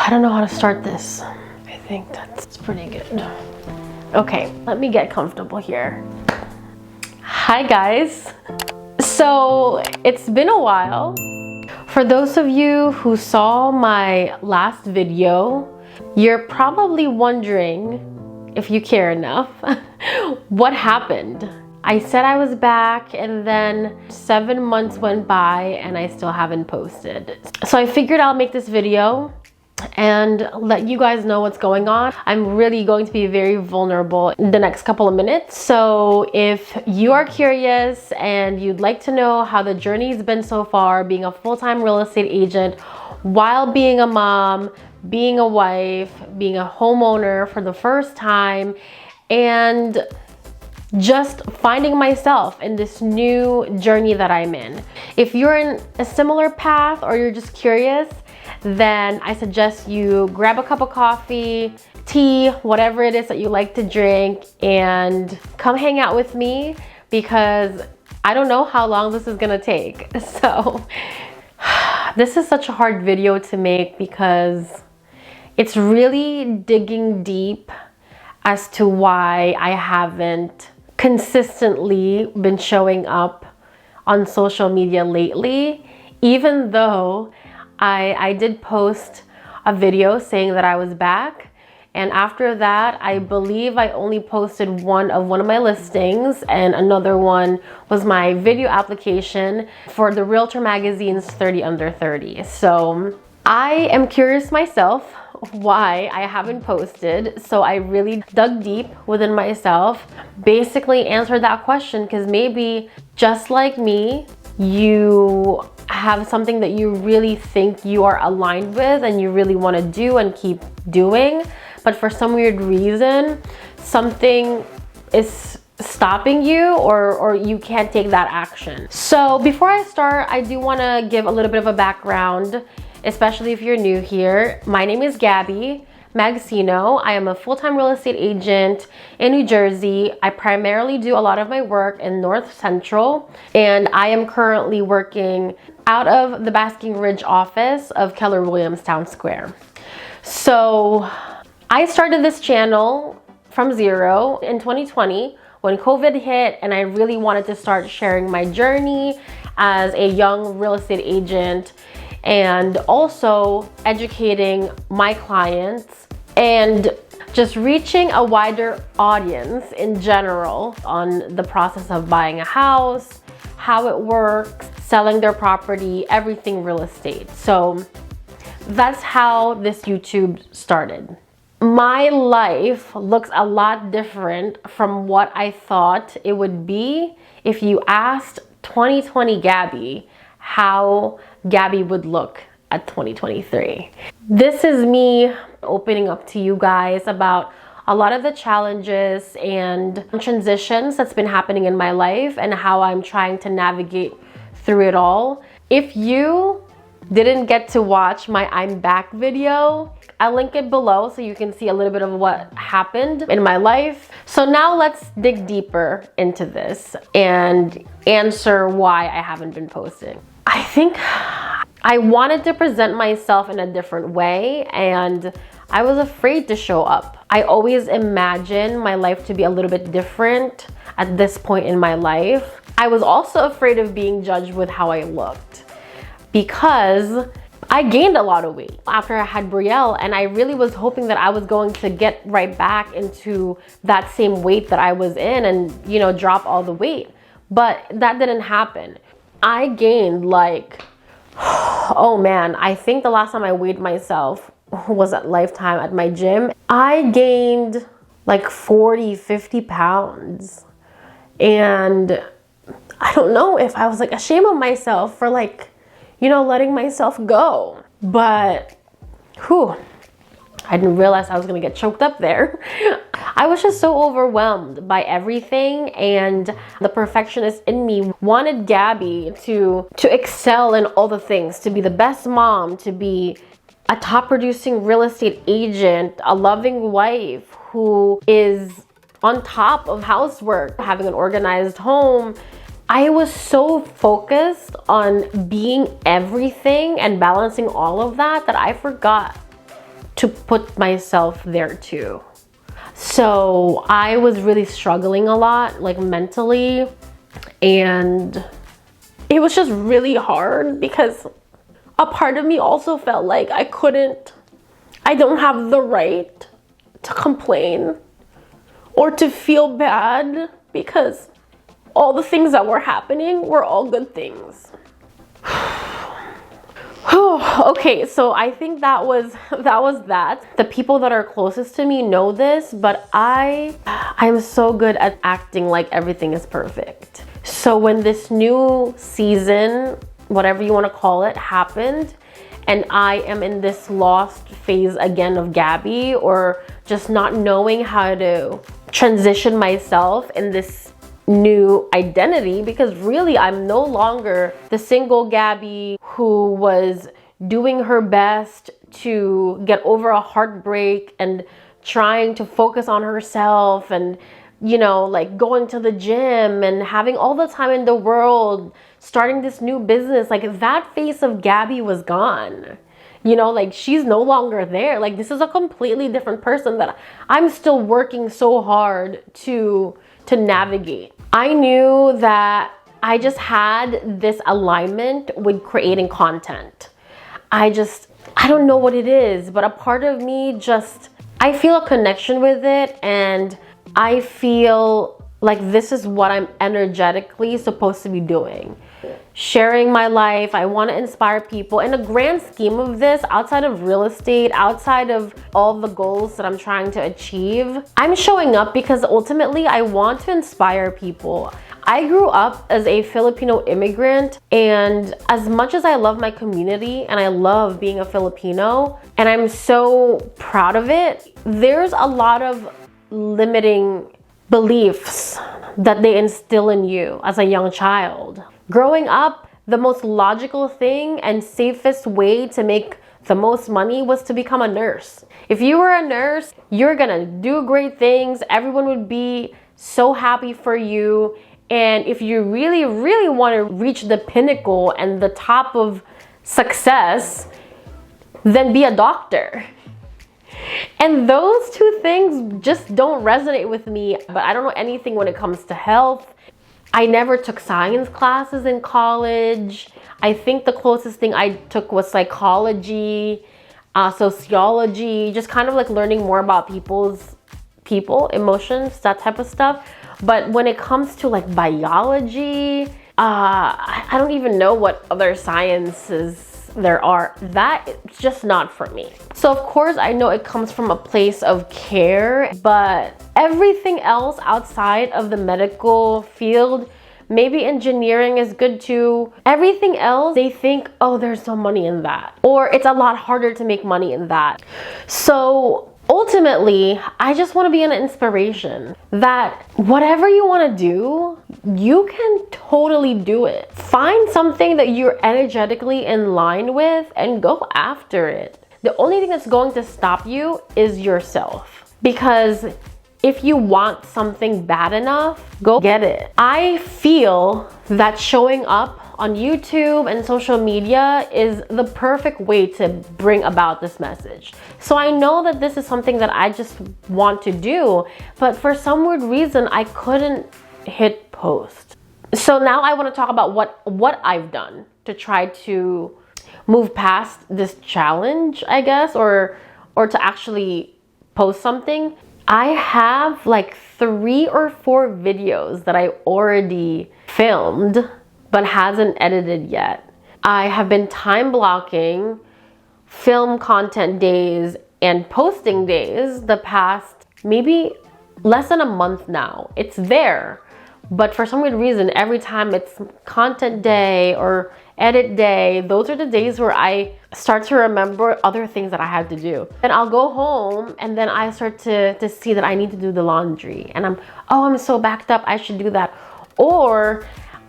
I don't know how to start this. I think that's pretty good. Okay, let me get comfortable here. Hi guys. So it's been a while. For those of you who saw my last video, you're probably wondering, if you care enough, what happened? I said I was back and then 7 months went by and I still haven't posted. So I figured I'll make this video and let you guys know what's going on. I'm really going to be very vulnerable in the next couple of minutes. So if you are curious and you'd like to know how the journey's been so far, being a full-time real estate agent while being a mom, being a wife, being a homeowner for the first time, and just finding myself in this new journey that I'm in. If you're in a similar path or you're just curious, then I suggest you grab a cup of coffee, tea, whatever it is that you like to drink, and come hang out with me because I don't know how long this is gonna take. So this is such a hard video to make because it's really digging deep as to why I haven't consistently been showing up on social media lately, even though I did post a video saying that I was back. And after that, I believe I only posted one of my listings, and another one was my video application for the Realtor Magazine's 30 Under 30. So I am curious myself why I haven't posted. So I really dug deep within myself, basically answered that question, because maybe just like me, you have something that you really think you are aligned with and you really want to do and keep doing, but for some weird reason something is stopping you, or you can't take that action. So before I start, I do want to give a little bit of a background, especially if you're new here. My name is Gabby Magsino. I am a full-time real estate agent in New Jersey. I primarily do a lot of my work in North Central, and I am currently working out of the Basking Ridge office of Keller Williams Town Square. So I started this channel from zero in 2020 when COVID hit, and I really wanted to start sharing my journey as a young real estate agent and also educating my clients and just reaching a wider audience in general on the process of buying a house, how it works, selling their property, everything real estate. So that's how this YouTube started. My life looks a lot different from what I thought it would be if you asked 2020 Gabby how Gabby would look at 2023. This is me opening up to you guys about a lot of the challenges and transitions that's been happening in my life and how I'm trying to navigate through it all. If you didn't get to watch my I'm back video, I'll link it below so you can see a little bit of what happened in my life. So now let's dig deeper into this and answer why I haven't been posting. I think I wanted to present myself in a different way, and I was afraid to show up. I always imagine my life to be a little bit different at this point in my life. I was also afraid of being judged with how I looked because I gained a lot of weight after I had Brielle, and I really was hoping that I was going to get right back into that same weight that I was in and, you know, drop all the weight. But that didn't happen. I gained like, oh man, I think the last time I weighed myself was at Lifetime at my gym. I gained like 40, 50 pounds. And I don't know if I was like ashamed of myself for like, you know, letting myself go. But whew, I didn't realize I was gonna get choked up there. I was just so overwhelmed by everything, and the perfectionist in me wanted Gabby to excel in all the things, to be the best mom, to be a top producing real estate agent, a loving wife who is on top of housework, having an organized home. I was so focused on being everything and balancing all of that I forgot to put myself there too. So I was really struggling a lot, like mentally, and it was just really hard because a part of me also felt like I don't have the right to complain or to feel bad because all the things that were happening were all good things. Okay, so I think that was that. The people that are closest to me know this, but I'm so good at acting like everything is perfect. So when this new season, whatever you want to call it, happened, and I am in this lost phase again of Gabby, or just not knowing how to transition myself in this new identity, because really I'm no longer the single Gabby who was doing her best to get over a heartbreak and trying to focus on herself and, you know, like going to the gym and having all the time in the world, starting this new business. Like that face of Gabby was gone. You know, like she's no longer there. Like this is a completely different person that I'm still working so hard to navigate. I knew that I just had this alignment with creating content. I don't know what it is, but a part of me I feel a connection with it, and I feel like this is what I'm energetically supposed to be doing. Sharing my life. I want to inspire people. In a grand scheme of this, outside of real estate, outside of all the goals that I'm trying to achieve, I'm showing up because ultimately I want to inspire people. I grew up as a Filipino immigrant, and as much as I love my community and I love being a Filipino, and I'm so proud of it, there's a lot of limiting beliefs that they instill in you as a young child. Growing up, the most logical thing and safest way to make the most money was to become a nurse. If you were a nurse, you're gonna do great things. Everyone would be so happy for you. And if you really, really want to reach the pinnacle and the top of success, then be a doctor. And those two things just don't resonate with me. But I don't know anything when it comes to health. I never took science classes in college. I think the closest thing I took was psychology, sociology, just kind of like learning more about people, emotions, that type of stuff. But when it comes to like biology, I don't even know what other sciences there are. It's just not for me. So of course I know it comes from a place of care, but everything else outside of the medical field, maybe engineering is good too. Everything else, they think, oh, there's no money in that, or it's a lot harder to make money in that. So ultimately, I just want to be an inspiration that whatever you want to do, you can totally do it. Find something that you're energetically in line with and go after it. The only thing that's going to stop you is yourself. Because if you want something bad enough, go get it. I feel that showing up on YouTube and social media is the perfect way to bring about this message. So I know that this is something that I just want to do, but for some weird reason, I couldn't hit post. So now I want to talk about what I've done to try to move past this challenge, I guess, or to actually post something. I have like 3 or 4 videos that I already filmed but hasn't edited yet. I have been time blocking film content days and posting days the past maybe less than a month now. It's there, but for some weird reason, every time it's content day or edit day, those are the days where I start to remember other things that I have to do. And I'll go home and then I start to see that I need to do the laundry, and I'm so backed up, I should do that. Or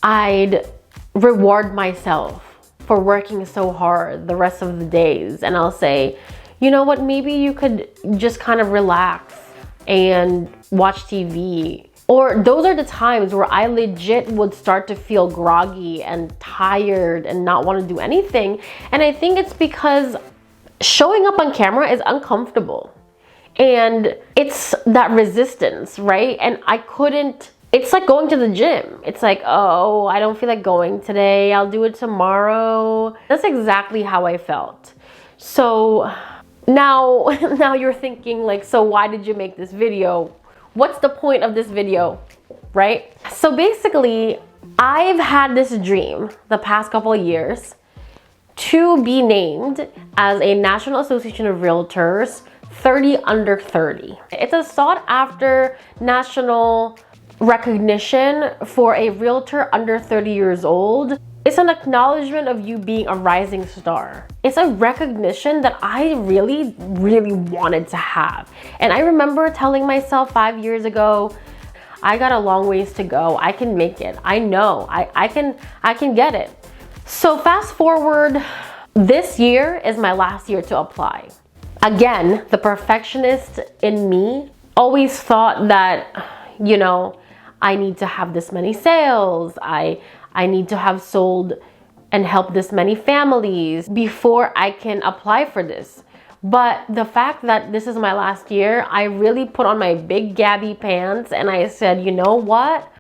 I'd reward myself for working so hard the rest of the days, and I'll say, you know what, maybe you could just kind of relax and watch TV. Or those are the times where I legit would start to feel groggy and tired and not want to do anything. And I think it's because showing up on camera is uncomfortable. And it's that resistance, right? And I couldn't, it's like going to the gym. It's like, oh, I don't feel like going today. I'll do it tomorrow. That's exactly how I felt. So now you're thinking like, so why did you make this video? What's the point of this video, right? So basically, I've had this dream the past couple of years to be named as a National Association of Realtors 30 under 30. It's a sought after national recognition for a realtor under 30 years old. It's an acknowledgement of you being a rising star. It's a recognition that I really, really wanted to have. And I remember telling myself 5 years ago, I got a long ways to go. I can make it. I know I can get it. So fast forward, this year is my last year to apply. Again, the perfectionist in me always thought that, you know, I need to have this many sales. I need to have sold and helped this many families before I can apply for this. But the fact that this is my last year, I really put on my big Gabby pants and I said, you know what?